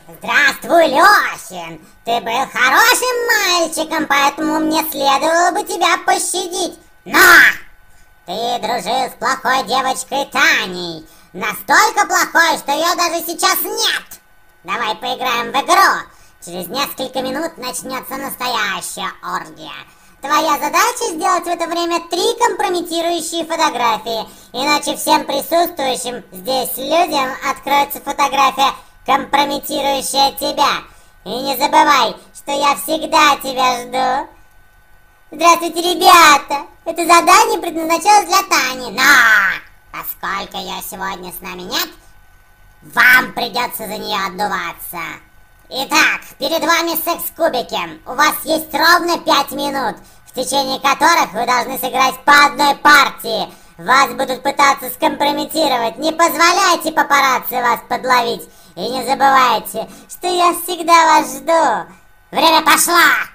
Здравствуй, Лёшин! Ты был хорошим мальчиком, поэтому мне следовало бы тебя пощадить. Но ты дружил с плохой девочкой Таней. Настолько плохой, что ее даже сейчас нет. Давай поиграем в игру. Через несколько минут начнется настоящая оргия. Твоя задача сделать в это время 3 компрометирующие фотографии. Иначе всем присутствующим здесь людям откроется фотография, компрометирующая тебя. И не забывай, что я всегда тебя жду. Здравствуйте, ребята! Это задание предназначалось для Тани, но поскольку ее сегодня с нами нет, вам придется за нее отдуваться. Итак, перед вами секс-кубики. У вас есть ровно 5 минут, в течение которых вы должны сыграть по одной партии. Вас будут пытаться скомпрометировать. Не позволяйте папарацци вас подловить. И не забывайте, что я всегда вас жду. Время пошло!